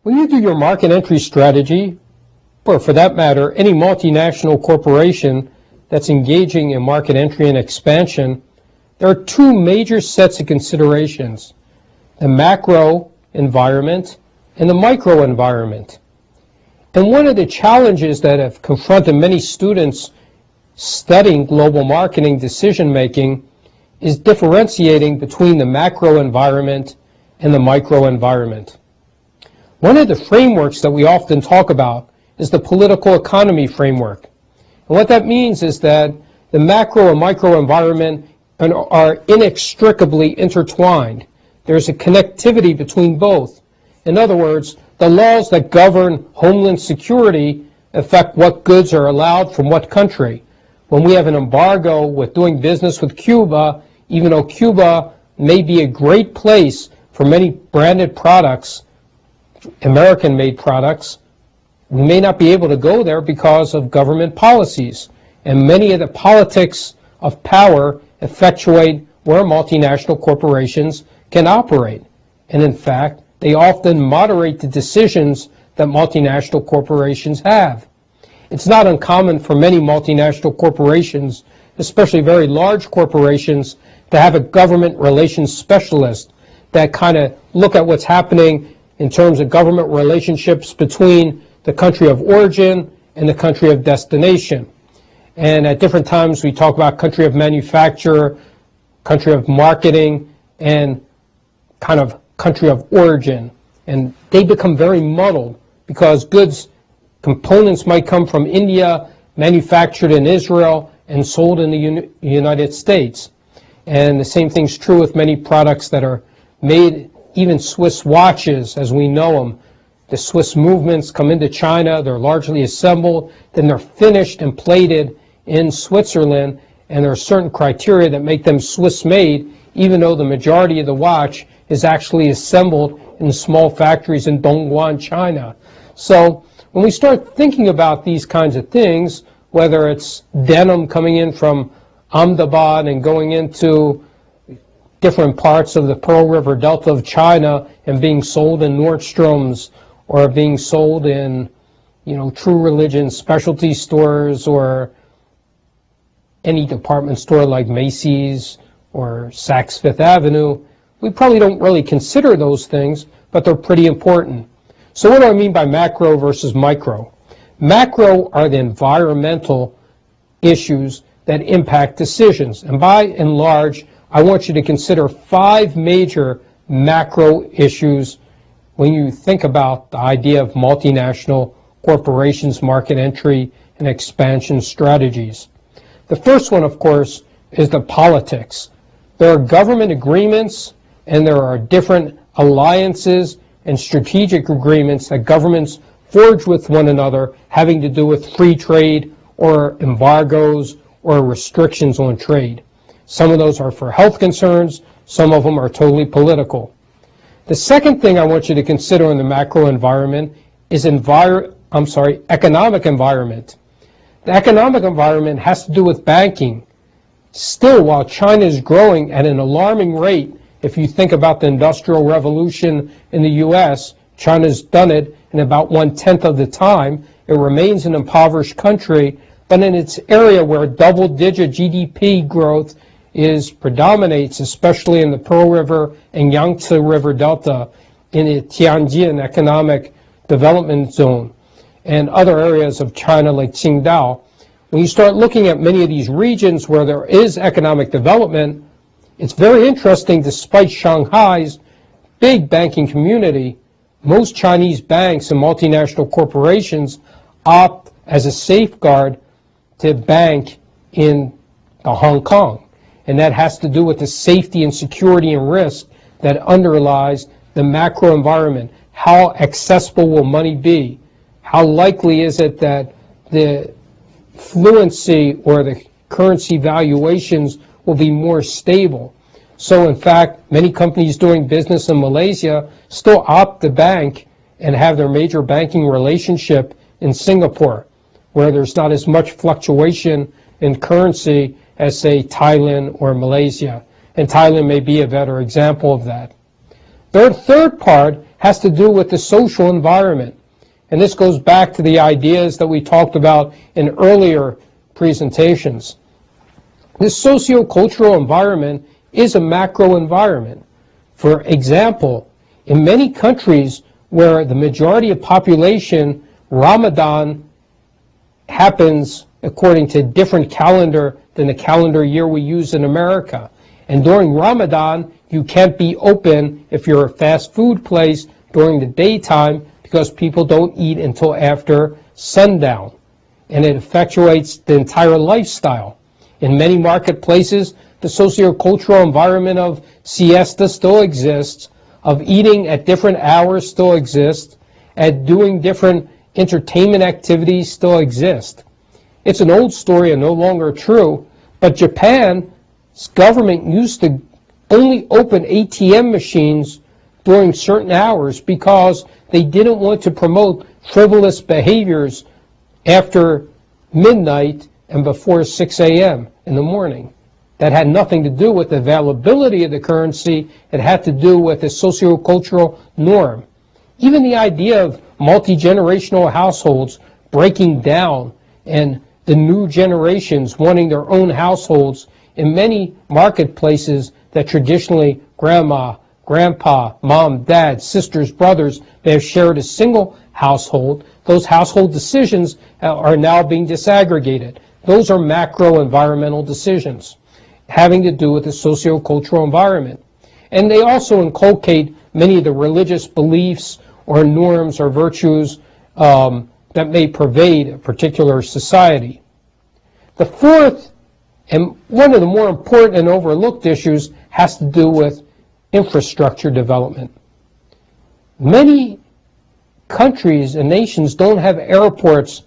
When you do your market entry strategy, or for that matter, any multinational corporation that's engaging in market entry and expansion, there are two major sets of considerations: the macro environment and the micro environment. And one of the challenges that have confronted many students studying global marketing decision-making is differentiating between the macro environment and the micro environment. One of the frameworks that we often talk about is the political economy framework. And what that means is that the macro and micro environment are inextricably intertwined. There's a connectivity between both. In other words, the laws that govern homeland security affect what goods are allowed from what country. When we have an embargo with doing business with Cuba, even though Cuba may be a great place for many branded products, American-made products, we may not be able to go there because of government policies. And many of the politics of power effectuate where multinational corporations can operate. And in fact, they often moderate the decisions that multinational corporations have. It's not uncommon for many multinational corporations, especially very large corporations, to have a government relations specialist that kind of look at what's happening in terms of government relationships between the country of origin and the country of destination. And at different times we talk about country of manufacture, country of marketing, and kind of country of origin. And they become very muddled because goods, components might come from India, manufactured in Israel, and sold in the United States. And the same thing's true with many products that are made, even Swiss watches as we know them. The Swiss movements come into China, they're largely assembled, then they're finished and plated in Switzerland, and there are certain criteria that make them Swiss-made, even though the majority of the watch is actually assembled in small factories in Dongguan, China. So when we start thinking about these kinds of things, whether it's denim coming in from Ahmedabad and going into different parts of the Pearl River Delta of China and being sold in Nordstrom's or being sold in, True Religion specialty stores or any department store like Macy's or Saks Fifth Avenue, we probably don't really consider those things, but they're pretty important. So what do I mean by macro versus micro? Macro are the environmental issues that impact decisions. And by and large, I want you to consider 5 major macro issues when you think about the idea of multinational corporations, market entry, and expansion strategies. The first one, of course, is the politics. There are government agreements and there are different alliances and strategic agreements that governments forge with one another having to do with free trade or embargoes or restrictions on trade. Some of those are for health concerns, some of them are totally political. The second thing I want you to consider in the macro environment is economic environment. The economic environment has to do with banking. Still, while China is growing at an alarming rate, if you think about the Industrial Revolution in the U.S., China's done it in about 1/10 of the time. It remains an impoverished country, but in its area where double-digit GDP growth predominates, especially in the Pearl River and Yangtze River Delta, in the Tianjin Economic Development Zone, and other areas of China like Qingdao. When you start looking at many of these regions where there is economic development, it's very interesting. Despite Shanghai's big banking community, most Chinese banks and multinational corporations opt as a safeguard to bank in Hong Kong. And that has to do with the safety and security and risk that underlies the macro environment. How accessible will money be? How likely is it that the fluency or the currency valuations will be more stable? So in fact, many companies doing business in Malaysia still opt to bank and have their major banking relationship in Singapore, where there's not as much fluctuation in currency as, say, Thailand or Malaysia. And Thailand may be a better example of that. The third part has to do with the social environment. And this goes back to the ideas that we talked about in earlier presentations. This socio-cultural environment is a macro environment. For example, in many countries where the majority of population, Ramadan happens according to a different calendar than the calendar year we use in America. And during Ramadan, you can't be open if you're a fast food place during the daytime because people don't eat until after sundown. And it effectuates the entire lifestyle. In many marketplaces, the socio-cultural environment of siesta still exists, of eating at different hours still exists, at doing different entertainment activities still exist. It's an old story and no longer true, but Japan's government used to only open ATM machines during certain hours because they didn't want to promote frivolous behaviors after midnight and before 6 a.m. in the morning. That had nothing to do with the availability of the currency. It had to do with the socio-cultural norm. Even the idea of multi-generational households breaking down and the new generations wanting their own households in many marketplaces that traditionally grandma, grandpa, mom, dad, sisters, brothers, they have shared a single household. Those household decisions are now being disaggregated. Those are macro environmental decisions having to do with the socio-cultural environment. And they also inculcate many of the religious beliefs or norms or virtues that may pervade a particular society. The fourth, and one of the more important and overlooked issues, has to do with infrastructure development. Many countries and nations don't have airports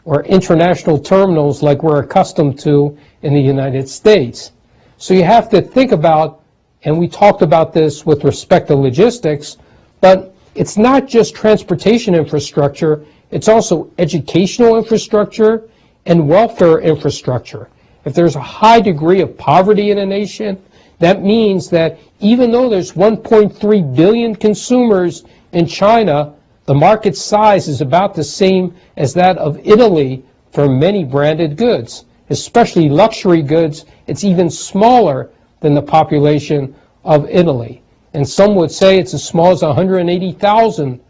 or international terminals like we're accustomed to in the United States. So you have to think about, and we talked about this with respect to logistics, but it's not just transportation infrastructure, it's also educational infrastructure and welfare infrastructure. If there's a high degree of poverty in a nation, that means that even though there's 1.3 billion consumers in China, the market size is about the same as that of Italy for many branded goods. Especially luxury goods, it's even smaller than the population of Italy. And some would say it's as small as 180,000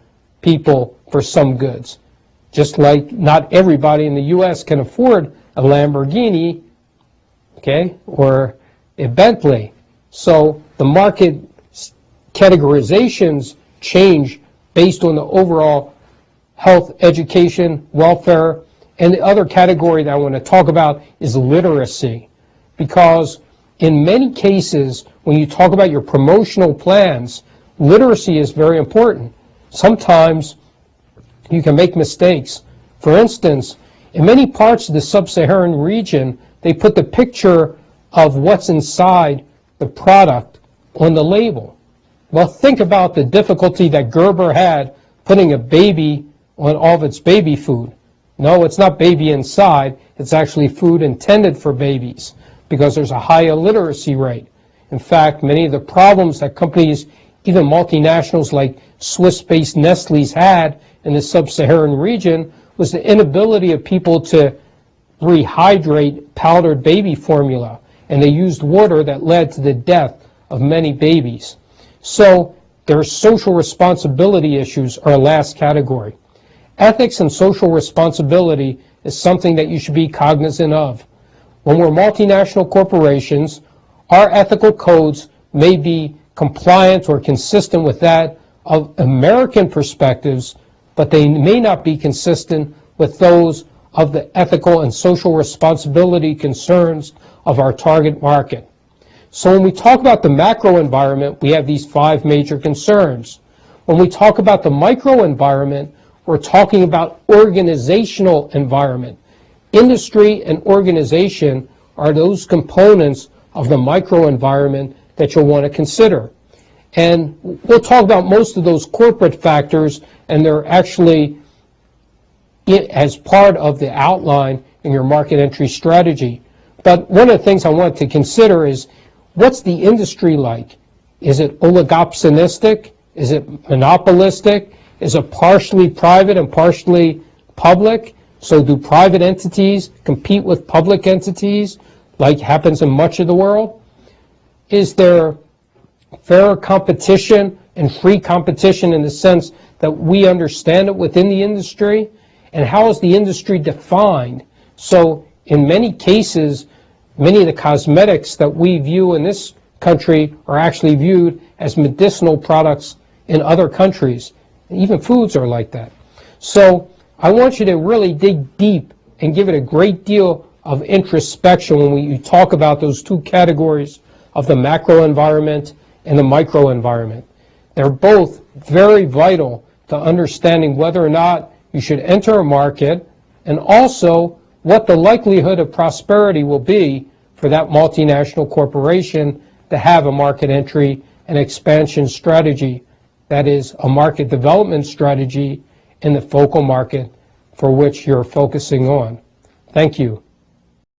people for some goods. Just like not everybody in the U.S. can afford a Lamborghini, okay, or a Bentley. So the market categorizations change based on the overall health, education, welfare, and the other category that I want to talk about is literacy. Because in many cases, when you talk about your promotional plans, literacy is very important. Sometimes you can make mistakes. For instance, in many parts of the sub-Saharan region, they put the picture of what's inside the product on the label. Well, think about the difficulty that Gerber had putting a baby on all of its baby food. No, it's not baby inside. It's actually food intended for babies because there's a high illiteracy rate. In fact, many of the problems that companies, even multinationals like Swiss-based Nestle's had in the sub-Saharan region was the inability of people to rehydrate powdered baby formula. And they used water that led to the death of many babies. So their social responsibility issues are a last category. Ethics and social responsibility is something that you should be cognizant of. When we're multinational corporations, our ethical codes may be compliant or consistent with that of American perspectives, but they may not be consistent with those of the ethical and social responsibility concerns of our target market. So when we talk about the macro environment, we have these 5 major concerns. When we talk about the micro environment, we're talking about organizational environment. Industry and organization are those components of the micro environment that you'll want to consider. And we'll talk about most of those corporate factors, and they're actually as part of the outline in your market entry strategy. But one of the things I want to consider is, what's the industry like? Is it oligopsonistic? Is it monopolistic? Is it partially private and partially public? So do private entities compete with public entities like happens in much of the world? Is there fair competition and free competition in the sense that we understand it within the industry? And how is the industry defined? So in many cases, many of the cosmetics that we view in this country are actually viewed as medicinal products in other countries. Even foods are like that. So I want you to really dig deep and give it a great deal of introspection when you talk about those two categories of the macro environment and the micro environment. They're both very vital to understanding whether or not you should enter a market, and also what the likelihood of prosperity will be for that multinational corporation to have a market entry and expansion strategy, that is, a market development strategy in the focal market for which you're focusing on. Thank you.